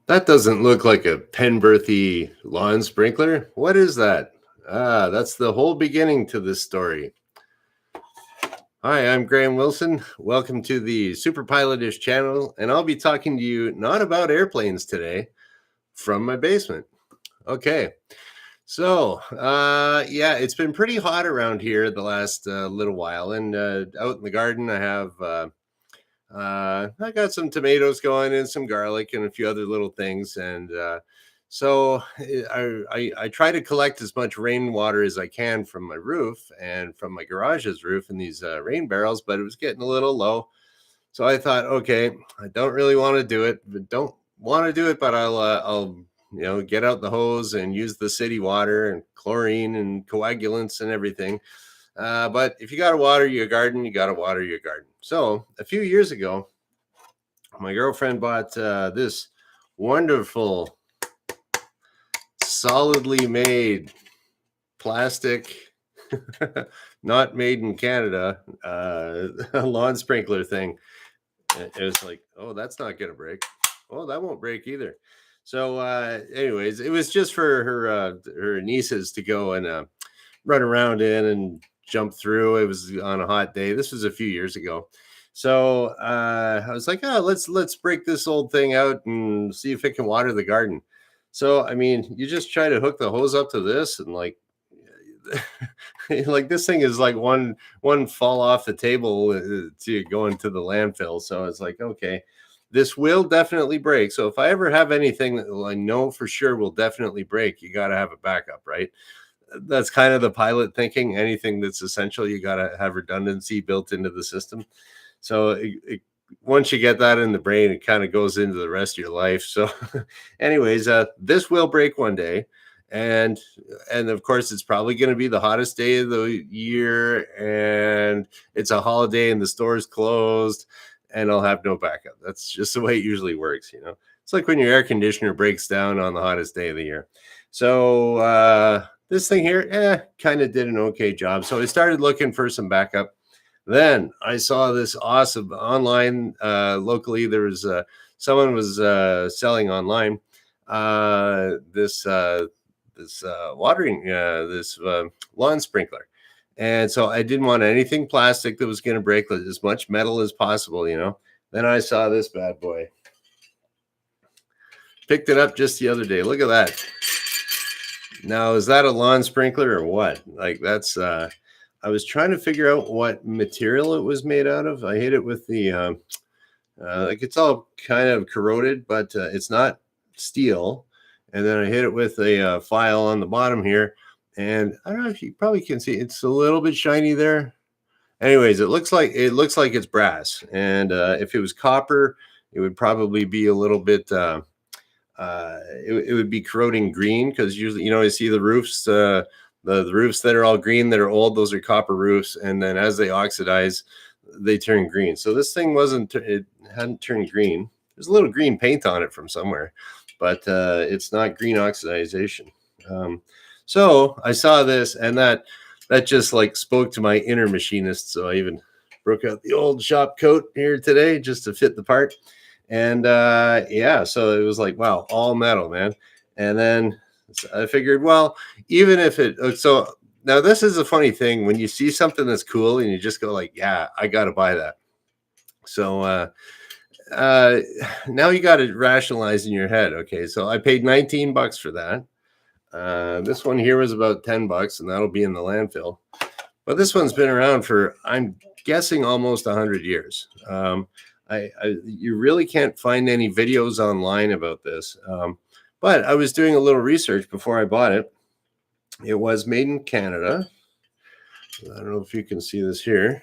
That doesn't look like a Penberthy lawn sprinkler. What is that? Ah, that's the whole beginning to this story. Hi, I'm Graham Wilson. Welcome to the Superpilotish channel, and I'll be talking to you not about airplanes today, from my basement. Okay, so yeah, it's been pretty hot around here the last little while, and out in the garden I got some tomatoes going and some garlic and a few other little things. And I try to collect as much rainwater as I can from my roof and from my garage's roof in these rain barrels, but it was getting a little low. So I thought, okay, I don't really want to do it, but I'll get out the hose and use the city water and chlorine and coagulants and everything. But if you got to water your garden, you got to water your garden. So a few years ago, my girlfriend bought this wonderful, solidly made plastic, not made in Canada, lawn sprinkler thing. It was like, oh, that's not going to break. Oh, that won't break either. So, anyways, it was just for her nieces to go and run around in and jump through. It was on a hot day. This was a few years ago. So I was like, oh, let's break this old thing out and see if it can water the garden. So I mean, you just try to hook the hose up to this, and like, like this thing is like one fall off the table to go into the landfill. So it's like, okay, this will definitely break. So if I ever have anything that I know for sure will definitely break, you got to have a backup, right? That's kind of the pilot thinking. Anything that's essential, you got to have redundancy built into the system. So once you get that in the brain, it kind of goes into the rest of your life. So anyways, this will break one day. And of course, it's probably going to be the hottest day of the year, and it's a holiday and the store's closed, and I'll have no backup. That's just the way it usually works. It's like when your air conditioner breaks down on the hottest day of the year. So this thing here, kind of did an okay job. So I started looking for some backup. Then I saw this awesome online locally. There was someone was selling online this watering this lawn sprinkler, and so I didn't want anything plastic that was going to break, as much metal as possible. Then I saw this bad boy. Picked it up just the other day. Look at that. Now, is that a lawn sprinkler or what? Like that's. I was trying to figure out what material it was made out of. I hit it with the, like it's all kind of corroded, but it's not steel. And then I hit it with a file on the bottom here. And I don't know if you probably can see, it's a little bit shiny there. Anyways, it looks like it's brass. And if it was copper, it would probably be a little bit, it would be corroding green, because usually, you see the roofs, the roofs that are all green, that are old, those are copper roofs. And then as they oxidize, they turn green. So this thing it hadn't turned green. There's a little green paint on it from somewhere, but it's not green oxidization. So I saw this, and that just like spoke to my inner machinist. So I even broke out the old shop coat here today just to fit the part. And yeah, so it was like, wow, all metal, man. And then I figured, well, even if so now this is a funny thing when you see something that's cool and you just go like, yeah, I got to buy that. So now you got to rationalize in your head. Okay, so I paid $19 for that. This one here was about $10, and that'll be in the landfill. But this one's been around for, I'm guessing, almost 100 years. You really can't find any videos online about this. But I was doing a little research before I bought it. It was made in Canada. I don't know if you can see this here.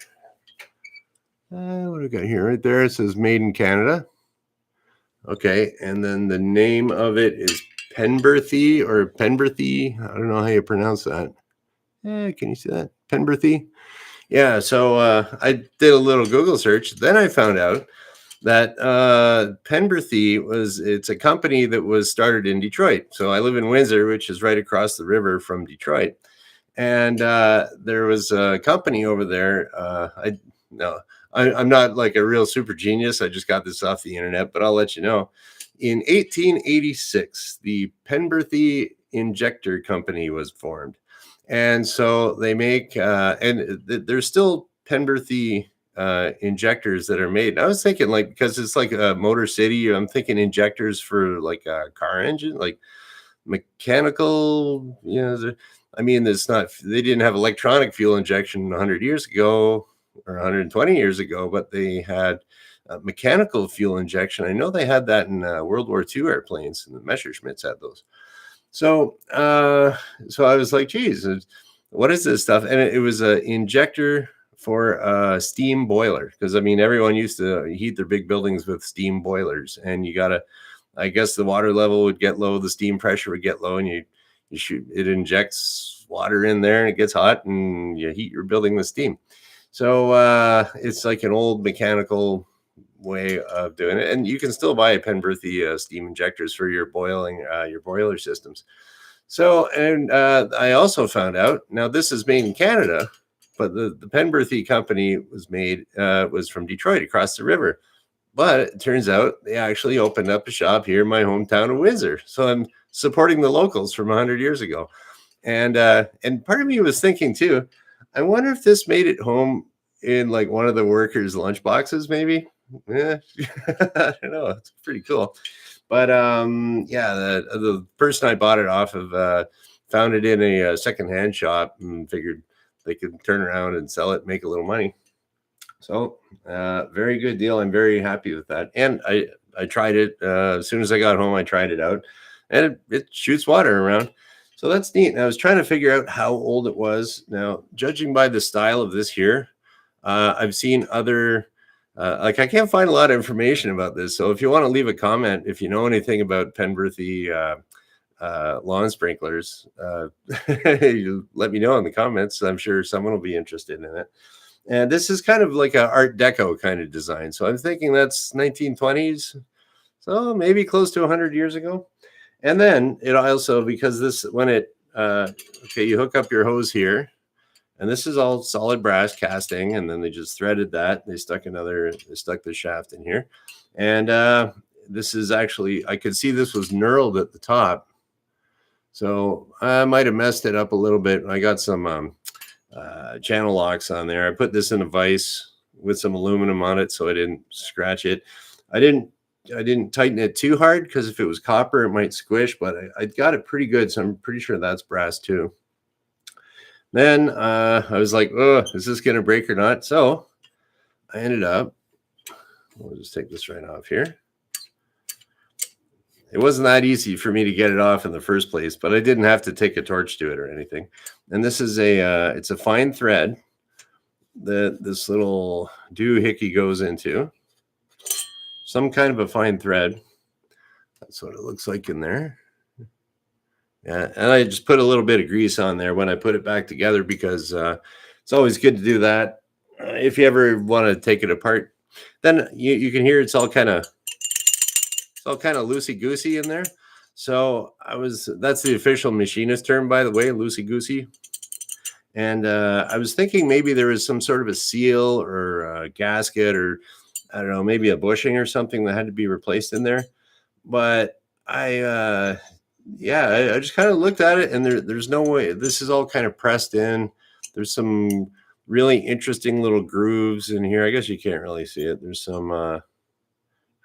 What do we got here? Right there, it says made in Canada. Okay, and then the name of it is Penberthy or Penberthy. I don't know how you pronounce that. Can you see that? Penberthy? Yeah, so I did a little Google search. Then I found out that Penberthy it's a company that was started in Detroit. So I live in Windsor, which is right across the river from Detroit. And there was a company over there. I'm not like a real super genius. I just got this off the internet, but I'll let you know. in 1886, the Penberthy Injector Company was formed. And so they make, there's still Penberthy injectors that are made. And I was thinking, like, because it's like a Motor City, I'm thinking injectors for like a car engine, like mechanical, I mean, it's not, they didn't have electronic fuel injection 100 years ago or 120 years ago, but they had mechanical fuel injection. I know they had that in World War II airplanes, and the Messerschmitts had those. So, so I was like, geez, what is this stuff? And it was an injector for a steam boiler, because I mean, everyone used to heat their big buildings with steam boilers, and you gotta, I guess the water level would get low, the steam pressure would get low, and you shoot, it injects water in there and it gets hot and you heat your building with steam. So it's like an old mechanical way of doing it, and you can still buy Penberthy steam injectors for your boiler systems. So, and I also found out, now this is made in Canada, but the Penberthy company was from Detroit, across the river. But it turns out they actually opened up a shop here in my hometown of Windsor. So I'm supporting the locals from 100 years ago. And part of me was thinking too, I wonder if this made it home in like one of the workers' lunch boxes, maybe. Yeah, I don't know. It's pretty cool. But yeah, the person I bought it off of found it in a secondhand shop and figured they could turn around and sell it, make a little money. So very good deal. I'm very happy with that. And I tried it as soon as I got home. I tried it out, and it shoots water around. So that's neat. And I was trying to figure out how old it was. Now, judging by the style of this here, I've seen other, like I can't find a lot of information about this. So if you want to leave a comment, if you know anything about Penberthy lawn sprinklers, you let me know in the comments. I'm sure someone will be interested in it. And this is kind of like an Art Deco kind of design. So I'm thinking that's 1920s. So maybe close to 100 years ago. And then it also, because this, when it, okay, you hook up your hose here, and this is all solid brass casting, and then they just threaded that. They stuck the shaft in here. And this is actually, I could see this was knurled at the top. So I might have messed it up a little bit. I got some channel locks on there. I put this in a vise with some aluminum on it so I didn't scratch it. I didn't tighten it too hard, because if it was copper, it might squish, but I got it pretty good. So I'm pretty sure that's brass too. Then I was like, oh, is this going to break or not? So I ended up, we'll just take this right off here. It wasn't that easy for me to get it off in the first place, but I didn't have to take a torch to it or anything. And this is it's a fine thread that this little doohickey goes into. Some kind of a fine thread. That's what it looks like in there. Yeah, and I just put a little bit of grease on there when I put it back together, because it's always good to do that. If you ever want to take it apart, then you can hear it's all kind of loosey-goosey in there. So that's the official machinist term, by the way, loosey-goosey. And I was thinking maybe there was some sort of a seal or a gasket, or I don't know, maybe a bushing or something that had to be replaced in there. But I just kind of looked at it, and there's no way. This is all kind of pressed in. There's some really interesting little grooves in here. I guess you can't really see it. There's some, I'm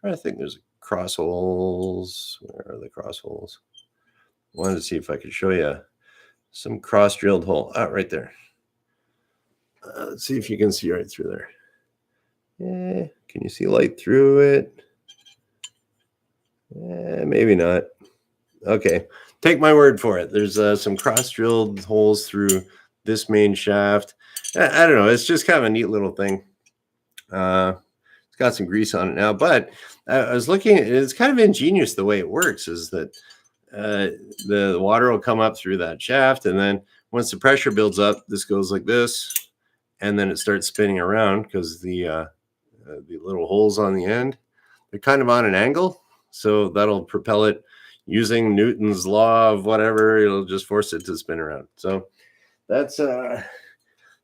trying to think, there's cross holes. Where are the cross holes? I wanted to see if I could show you some cross drilled hole. Right there. Let's see if you can see right through there. Yeah, can you see light through it? Maybe not. Okay, take my word for it. There's some cross drilled holes through this main shaft. I don't know. It's just kind of a neat little thing. It's got some grease on it now, but I was looking at it. It's kind of ingenious the way it works, is that the water will come up through that shaft, and then once the pressure builds up, this goes like this, and then it starts spinning around, because the little holes on the end, they're kind of on an angle, so that'll propel it using Newton's law of whatever. It'll just force it to spin around. So that's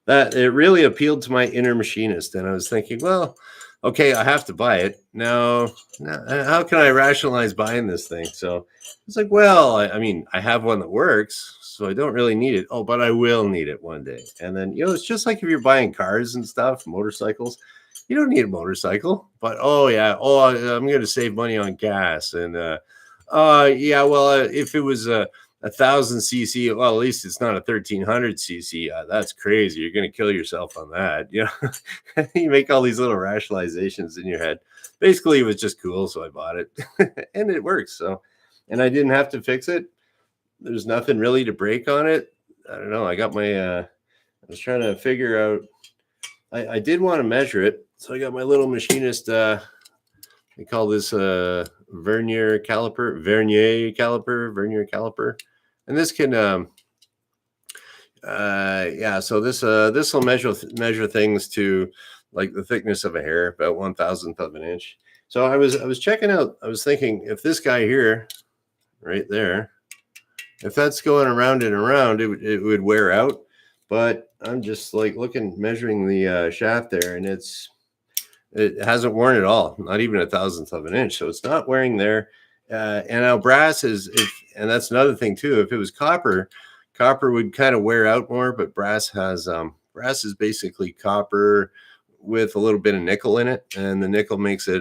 that it really appealed to my inner machinist, and I was thinking, well, okay, I have to buy it now. How can I rationalize buying this thing? So it's like, well, I mean, I have one that works, so I don't really need it. Oh, but I will need it one day. And then it's just like if you're buying cars and stuff, motorcycles. You don't need a motorcycle, but oh yeah, I'm going to save money on gas, and yeah, well, if it was a 1,000 cc, well, at least it's not a 1,300 cc. That's crazy. You're going to kill yourself on that. You make all these little rationalizations in your head. Basically, it was just cool, so I bought it, and it works. So, and I didn't have to fix it. There's nothing really to break on it. I don't know. I got my. I was trying to figure out. I did want to measure it, so I got my little machinist. They call this vernier caliper, and this can yeah. So this will measure things to like the thickness of a hair, about 1,000th of an inch. So I was checking out. I was thinking if this guy here, right there, if that's going around and around, it would wear out. But I'm just like measuring the shaft there, and it hasn't worn at all, not even 1,000th of an inch. So it's not wearing there. And now brass and that's another thing too. If it was copper would kind of wear out more, but brass is basically copper with a little bit of nickel in it, and the nickel makes it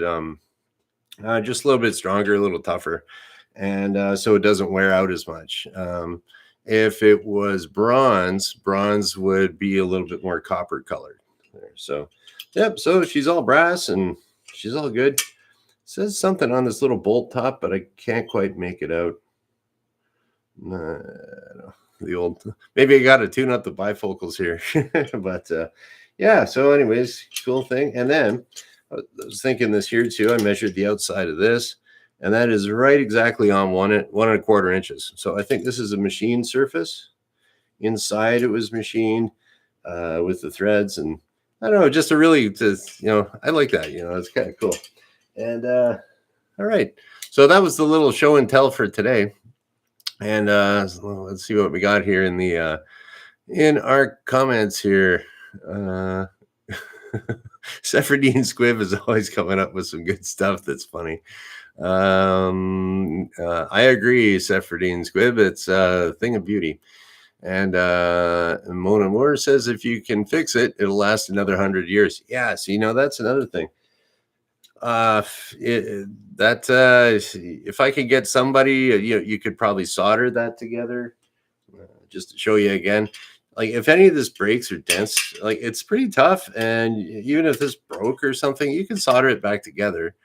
just a little bit stronger, a little tougher, and so it doesn't wear out as much. If it was bronze would be a little bit more copper colored there. So yep, so she's all brass and she's all good. It says something on this little bolt top, but I can't quite make it out. The old, maybe I got to tune up the bifocals here. But yeah, so anyways, cool thing. And then I was thinking this here too. I measured the outside of this, and that is right exactly on 1.25 inches. So I think this is a machined surface. Inside it was machined with the threads, and I don't know, just I like that, it's kind of cool. And all right, so that was the little show and tell for today. And let's see what we got here in our comments here. Sephardine Squib is always coming up with some good stuff that's funny. I agree, Sephardine Squib. It's a thing of beauty. And Mona Moore says if you can fix it, it'll last another 100 years. Yeah, so that's another thing. If I could get somebody, you could probably solder that together. Just to show you again, like if any of this breaks or dents, like it's pretty tough, and even if this broke or something, you can solder it back together.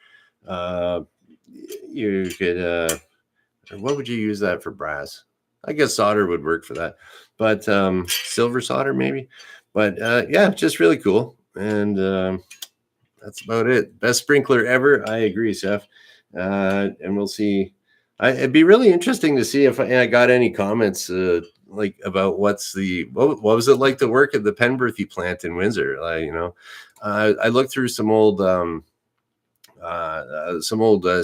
You could what would you use that for? Brass? I guess solder would work for that, but silver solder maybe. But yeah, just really cool. And that's about it. Best sprinkler ever. I agree, Seth. And we'll see. It'd be really interesting to see if I got any comments like about what was it like to work at the Penberthy plant in Windsor. I looked through some old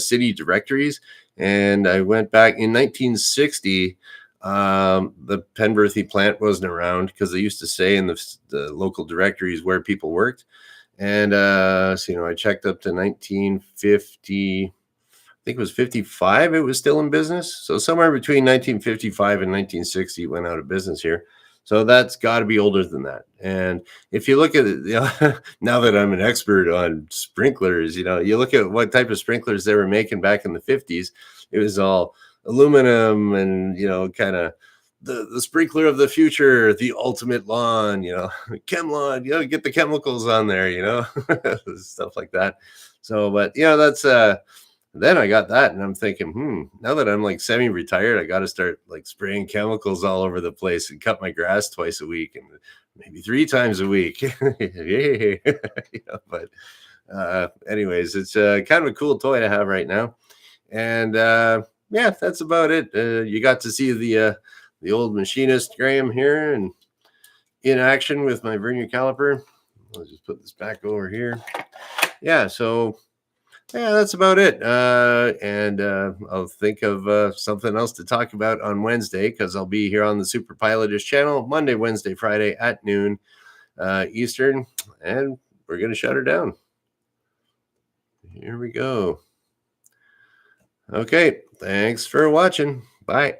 city directories, and I went back in 1960. The Penberthy plant wasn't around because they used to say in the local directories where people worked. And so I checked up to 1950. I think it was 55. It was still in business. So somewhere between 1955 and 1960, it went out of business here. So that's got to be older than that. And if you look at it, now that I'm an expert on sprinklers, you look at what type of sprinklers they were making back in the 50s. It was all aluminum and, kind of the sprinkler of the future, the ultimate lawn, chem lawn, get the chemicals on there, stuff like that. So, but that's then I got that, and I'm thinking, now that I'm like semi-retired, I got to start like spraying chemicals all over the place and cut my grass twice a week and maybe 3 times a week. But anyways, it's kind of a cool toy to have right now. And yeah, that's about it. You got to see the old machinist Graham here and in action with my vernier caliper. I'll just put this back over here. Yeah, so yeah, that's about it. And I'll think of something else to talk about on Wednesday, because I'll be here on the Super Pilotish channel Monday, Wednesday, Friday at noon. Eastern, and we're going to shut her down. Here we go. Okay, thanks for watching. Bye.